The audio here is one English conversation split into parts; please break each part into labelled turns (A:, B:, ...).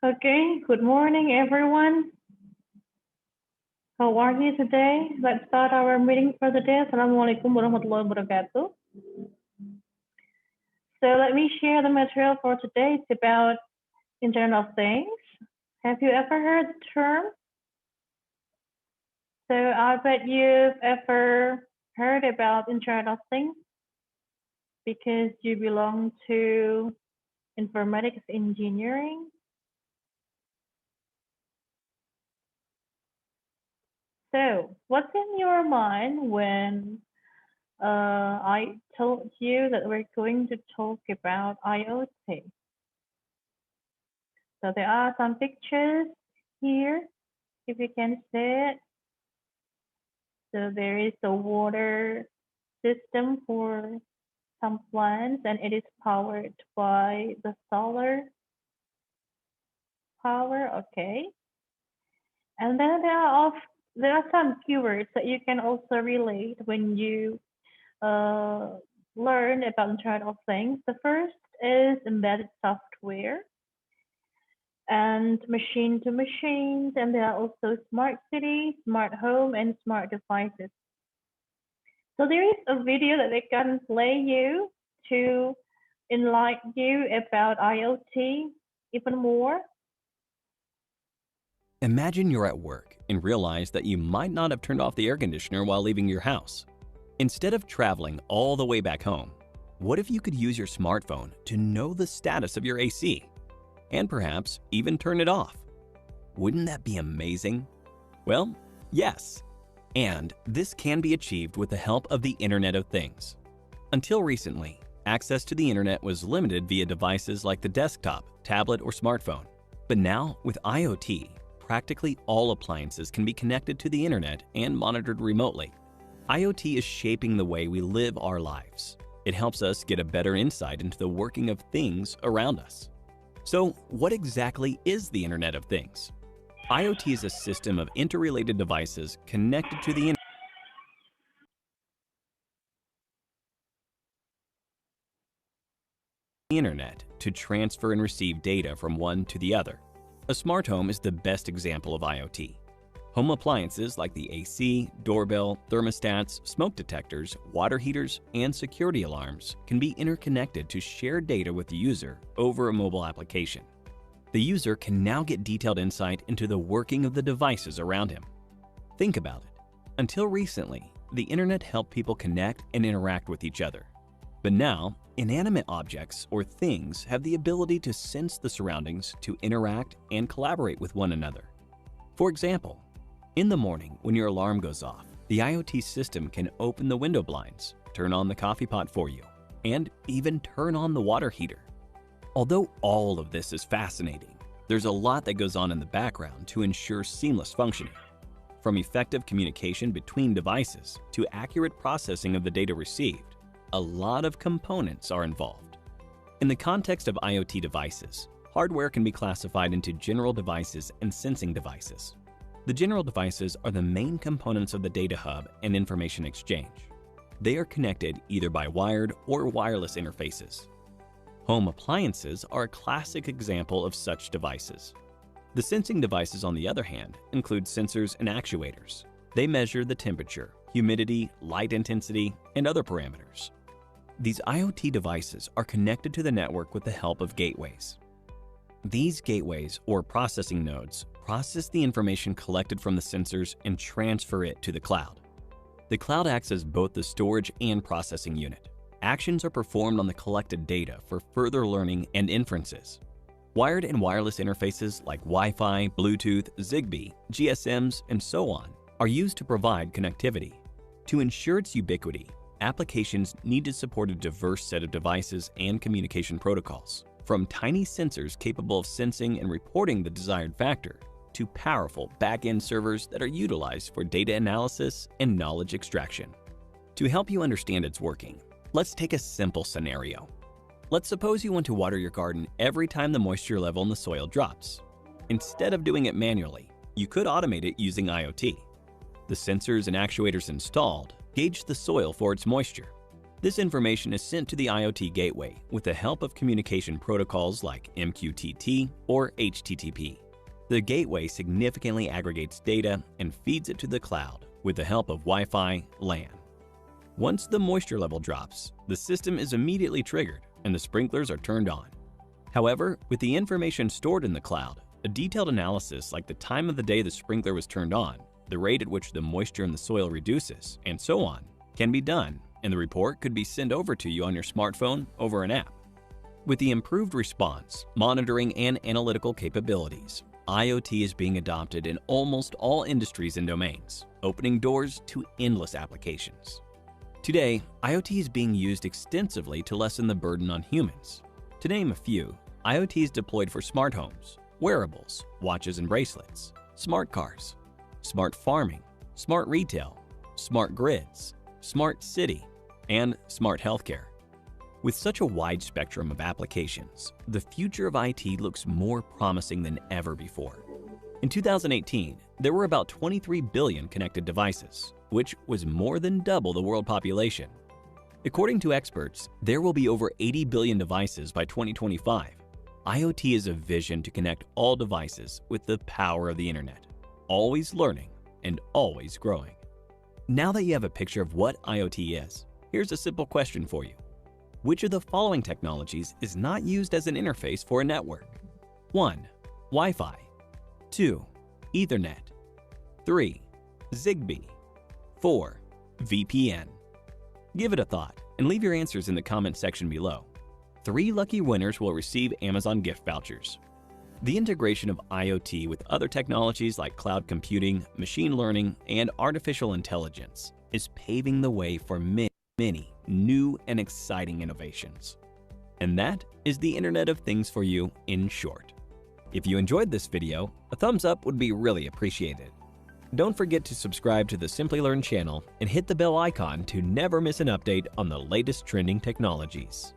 A: Okay, good morning, everyone. How are you today? Let's start our meeting for the day. Assalamualaikum warahmatullahi wabarakatuh. So let me share the material for today. It's about Internet of Things. Have you ever heard the term? So I bet you've ever heard about Internet of Things because you belong to Informatics engineering. So what's in your mind when I told you that we're going to talk about IoT? So there are some pictures here, if you can see it. So there is a water system for some plants, and it is powered by the solar power. Okay. And then there are some keywords that you can also relate when you learn about Internet of Things. The first is embedded software and machine to machines, and there are also smart city, smart home, and smart devices. So there is a video that I can play you to enlighten you about IoT even more.
B: Imagine you're at work and realize that you might not have turned off the air conditioner while leaving your house. Instead of traveling all the way back home, what if you could use your smartphone to know the status of your AC? And perhaps even turn it off. Wouldn't that be amazing? Well, yes. And this can be achieved with the help of the Internet of Things. Until recently, access to the internet was limited via devices like the desktop, tablet, or smartphone. But now, with IoT, practically all appliances can be connected to the internet and monitored remotely. IoT is shaping the way we live our lives. It helps us get a better insight into the working of things around us. So, what exactly is the Internet of Things? IoT is a system of interrelated devices connected to the internet to transfer and receive data from one to the other. A smart home is the best example of IoT. Home appliances like the AC, doorbell, thermostats, smoke detectors, water heaters, and security alarms can be interconnected to share data with the user over a mobile application. The user can now get detailed insight into the working of the devices around him. Think about it. Until recently, the internet helped people connect and interact with each other. But now, inanimate objects or things have the ability to sense the surroundings, to interact and collaborate with one another. For example, in the morning when your alarm goes off, the IoT system can open the window blinds, turn on the coffee pot for you, and even turn on the water heater. Although all of this is fascinating, there's a lot that goes on in the background to ensure seamless functioning. From effective communication between devices to accurate processing of the data received, a lot of components are involved. In the context of IoT devices, hardware can be classified into general devices and sensing devices. The general devices are the main components of the data hub and information exchange. They are connected either by wired or wireless interfaces. Home appliances are a classic example of such devices. The sensing devices, on the other hand, include sensors and actuators. They measure the temperature, humidity, light intensity, and other parameters. These IoT devices are connected to the network with the help of gateways. These gateways, or processing nodes, process the information collected from the sensors and transfer it to the cloud. The cloud acts as both the storage and processing unit. Actions are performed on the collected data for further learning and inferences. Wired and wireless interfaces like Wi-Fi, Bluetooth, Zigbee, GSMs, and so on are used to provide connectivity. To ensure its ubiquity, applications need to support a diverse set of devices and communication protocols, from tiny sensors capable of sensing and reporting the desired factor, to powerful back-end servers that are utilized for data analysis and knowledge extraction. To help you understand its working, let's take a simple scenario. Let's suppose you want to water your garden every time the moisture level in the soil drops. Instead of doing it manually, you could automate it using IoT. The sensors and actuators installed gauge the soil for its moisture. This information is sent to the IoT gateway with the help of communication protocols like MQTT or HTTP. The gateway significantly aggregates data and feeds it to the cloud with the help of Wi-Fi LAN. Once the moisture level drops, the system is immediately triggered and the sprinklers are turned on. However, with the information stored in the cloud, a detailed analysis like the time of the day the sprinkler was turned on, the rate at which the moisture in the soil reduces, and so on, can be done, and the report could be sent over to you on your smartphone over an app. With the improved response, monitoring, and analytical capabilities, IoT is being adopted in almost all industries and domains, opening doors to endless applications. Today, IoT is being used extensively to lessen the burden on humans. To name a few, IoT is deployed for smart homes, wearables, watches and bracelets, smart cars, smart farming, smart retail, smart grids, smart city, and smart healthcare. With such a wide spectrum of applications, the future of IT looks more promising than ever before. In 2018, there were about 23 billion connected devices, which was more than double the world population. According to experts, there will be over 80 billion devices by 2025. IoT is a vision to connect all devices with the power of the internet, always learning and always growing. Now that you have a picture of what IoT is, here's a simple question for you. Which of the following technologies is not used as an interface for a network? 1. Wi-Fi. 2. Ethernet. 3. Zigbee. 4. VPN. Give it a thought and leave your answers in the comment section below. 3 lucky winners will receive Amazon gift vouchers. The integration of IoT with other technologies like cloud computing, machine learning, and artificial intelligence is paving the way for many new and exciting innovations. And that is the Internet of Things for you in short. If you enjoyed this video, a thumbs up would be really appreciated. Don't forget to subscribe to the Simply Learn channel and hit the bell icon to never miss an update on the latest trending technologies.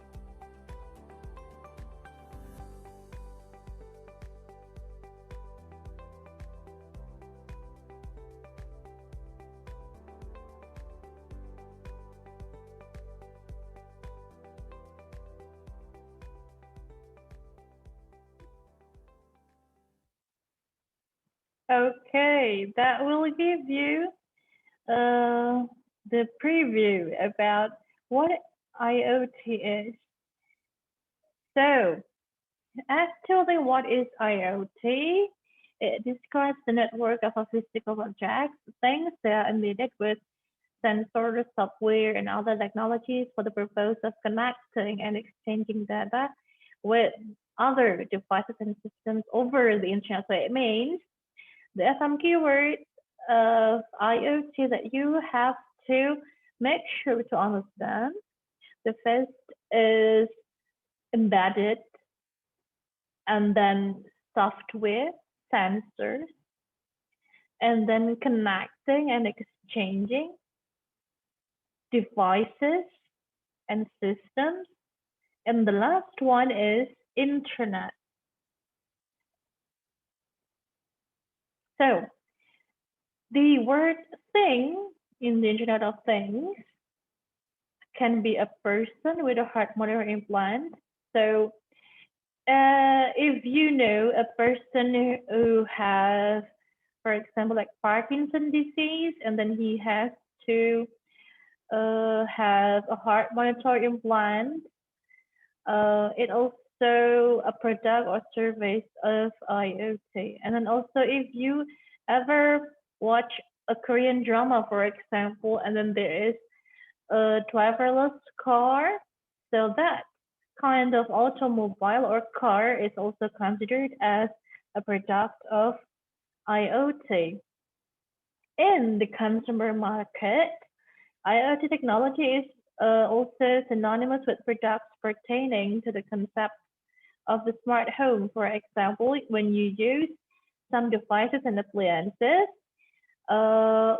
A: Okay, that will give you the preview about what IoT is. So, actually, what is IoT? It describes the network of physical objects, things that are embedded with sensors, software, and other technologies for the purpose of connecting and exchanging data with other devices and systems over the internet. So it means there are some keywords of IoT that you have to make sure to understand. The first is embedded, and then software, sensors, and then connecting and exchanging devices and systems. And the last one is internet. So the word thing in the Internet of Things can be a person with a heart monitor implant. So if you know a person who has, for example, like Parkinson's disease, and then he has to have a heart monitor implant, it also a product or service of IoT. And then also if you ever watch a Korean drama, for example, and then there is a driverless car, so that kind of automobile or car is also considered as a product of IoT. In the consumer market, IoT technology is also synonymous with products pertaining to the concept of the smart home. For example, when you use some devices and appliances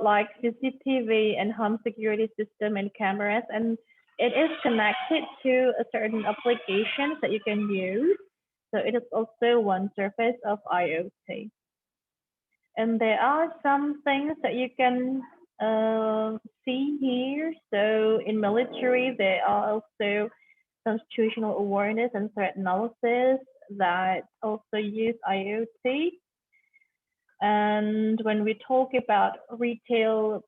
A: like CCTV and home security system and cameras, and it is connected to a certain applications that you can use. So it is also one surface of IoT. And there are some things that you can see here. So in military, there are also constitutional awareness and threat analysis that also use IoT. And when we talk about retail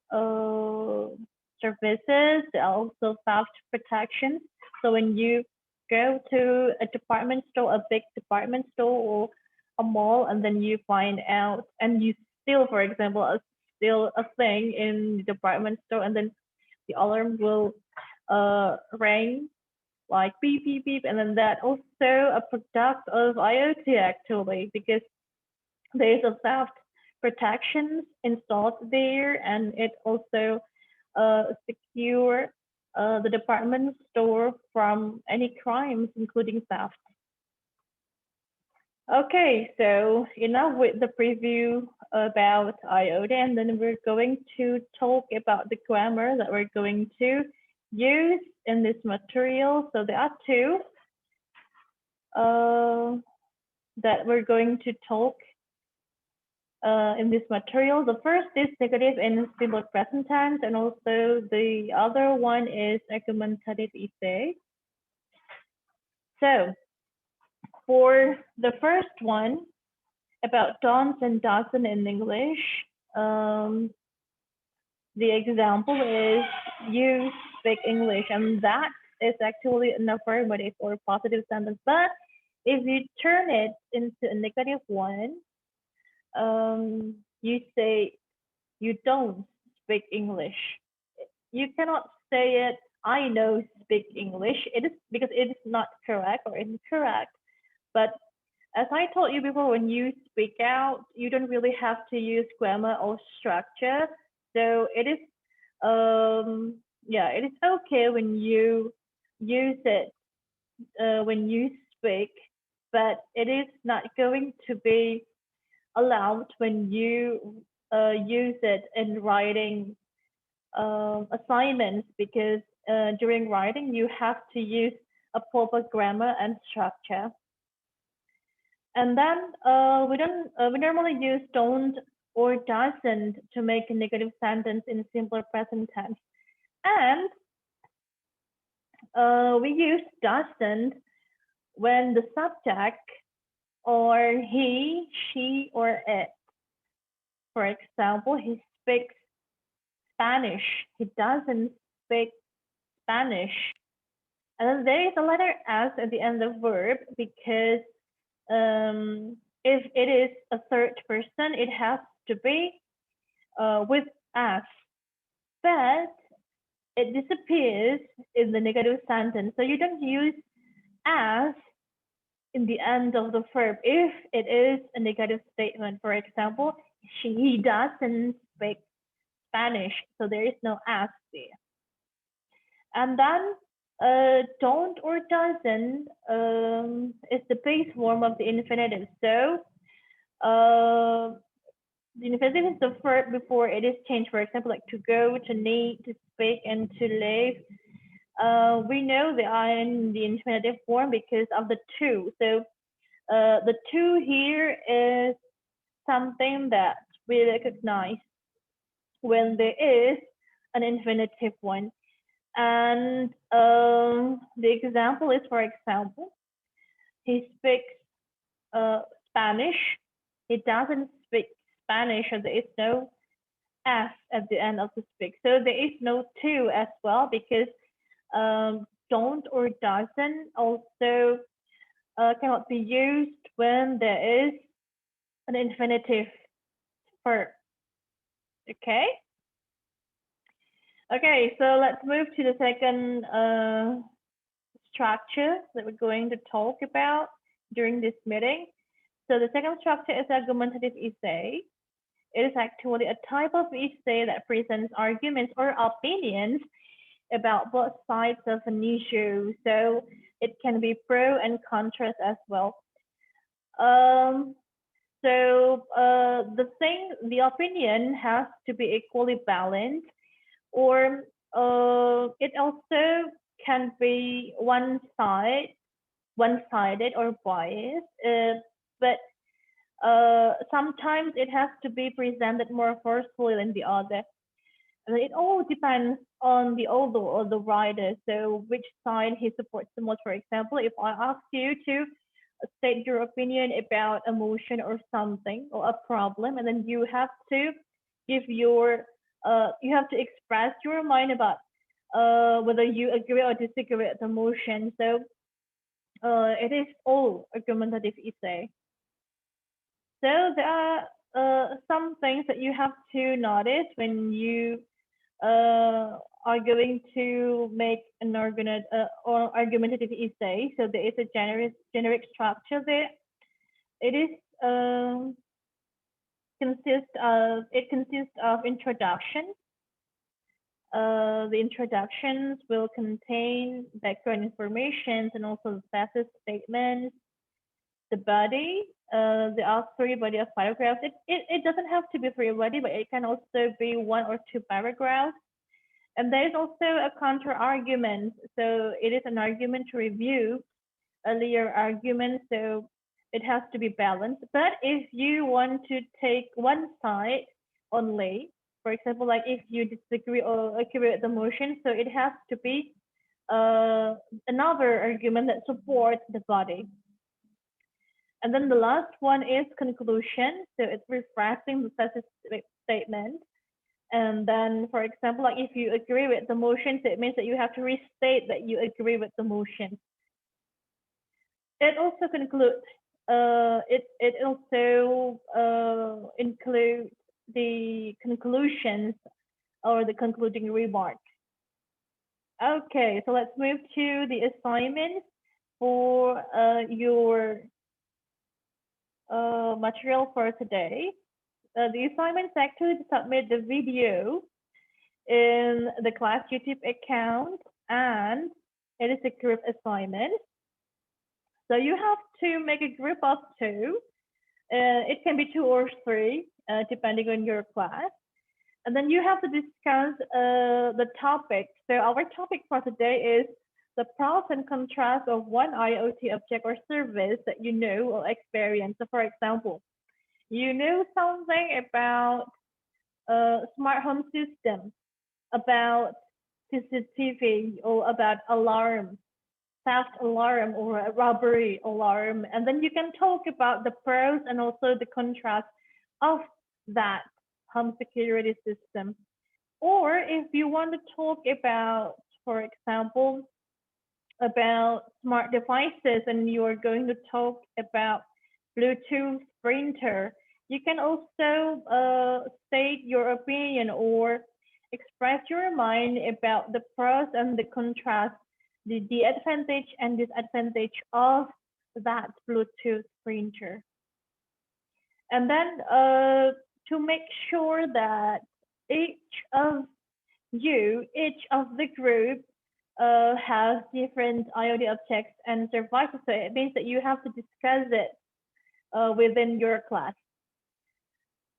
A: services, there are also theft protection. So when you go to a department store, a big department store or a mall, and then you find out, and you steal, for example, steal a thing in the department store, and then the alarm will ring like beep beep beep, and then that also a product of IoT actually, because there is a theft protection installed there, and it also secure the department store from any crimes, including theft. Okay, so enough with the preview about IoT, and then we're going to talk about the grammar that we're going to use in this material. So there are two that we're going to talk in this material. The first is negative in simple present tense, and also the other one is argumentative essay. So for the first one, about don'ts and doesn't in English, the example is you speak English, and that is actually an affirmative or positive sentence. But if you turn it into a negative one, you say you don't speak English. You cannot say it, I know speak English. It is because it is not correct or incorrect. But as I told you before, when you speak out, you don't really have to use grammar or structure. So it is, it is okay when you use it when you speak, but it is not going to be allowed when you use it in writing assignments, because during writing you have to use a proper grammar and structure. And then we normally use don't or doesn't to make a negative sentence in simpler present tense. And we use doesn't when the subject or he, she, or it. For example, he speaks Spanish. He doesn't speak Spanish. And then there is a letter S at the end of verb, because if it is a third person, it has to be with S. But it disappears in the negative sentence. So you don't use as in the end of the verb if it is a negative statement. For example, he doesn't speak Spanish, so there is no as there. And then don't or doesn't is the base form of the infinitive. So the infinitive is the verb before it is changed. For example, like to go, to need, to speak, and to live. We know they are in the infinitive form because of the to. So the to here is something that we recognize when there is an infinitive one. And the example is, for example, he speaks Spanish. He doesn't speak Spanish, and there is no S at the end of the speak. So there is no to as well, because don't or doesn't also cannot be used when there is an infinitive verb. Okay. Okay, so let's move to the second structure that we're going to talk about during this meeting. So the second structure is argumentative essay. It is actually a type of essay that presents arguments or opinions about both sides of an issue. So it can be pro and contrast as well. The opinion has to be equally balanced, or it also can be one-sided or biased, but sometimes it has to be presented more forcefully than the other. And it all depends on the author or the writer. So which side he supports the most. For example, if I ask you to state your opinion about emotion or something or a problem, and then you have to give your you have to express your mind about whether you agree or disagree with the motion. So it is all argumentative essay. So there are some things that you have to notice when you are going to make an or argumentative essay. So there is a generic structure there. It is consists of introduction. The introductions will contain background information and also the thesis statements. The body, there are three body of paragraphs. It doesn't have to be three body, but it can also be one or two paragraphs. And there is also a counter argument. So it is an argument to review earlier arguments. So it has to be balanced. But if you want to take one side only, for example, like if you disagree or agree with the motion, so it has to be another argument that supports the body. And then the last one is conclusion. So it's rephrasing the thesis statement. And then, for example, like if you agree with the motion, so it means that you have to restate that you agree with the motion. It also concludes. It also includes the conclusions or the concluding remark. Okay, so let's move to the assignments for your material for today. The assignment is actually to submit the video in the class YouTube account, and it is a group assignment. So you have to make a group of two. It can be two or three, depending on your class. And then you have to discuss the topic. So our topic for today is the pros and contrasts of one IoT object or service that you know or experience. So for example, you know something about smart home systems, about CCTV, or about alarm, theft alarm, or a robbery alarm. And then you can talk about the pros and also the contrast of that home security system. Or if you want to talk about, for example, about smart devices and you are going to talk about Bluetooth printer, you can also state your opinion or express your mind about the pros and the contrast, the advantage and disadvantage of that Bluetooth printer. And then to make sure that each of the group has different IoT objects and devices. So it means that you have to discuss it within your class.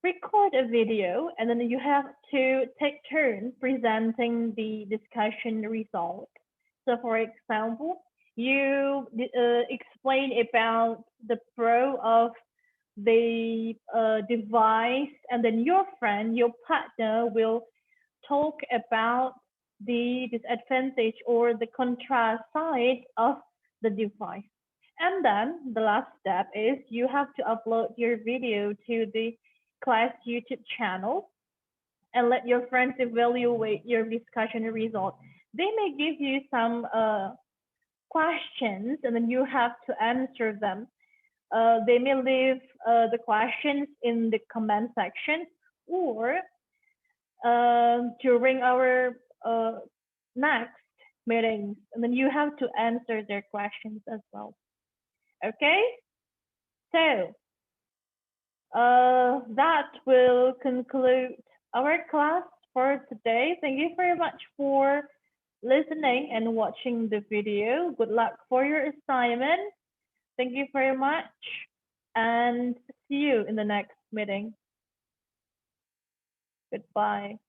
A: Record a video, and then you have to take turns presenting the discussion result. So for example, you explain about the pro of the device, and then your friend, your partner will talk about the disadvantage or the contrast side of the device. And then the last step is you have to upload your video to the class YouTube channel and let your friends evaluate your discussion result. They may give you some questions and then you have to answer them. They may leave the questions in the comment section or during our next meetings, and then you have to answer their questions as well. Okay, so that will conclude our class for today. Thank you very much for listening and watching the video. Good luck for your assignment. Thank you very much, and see you in the next meeting. Goodbye.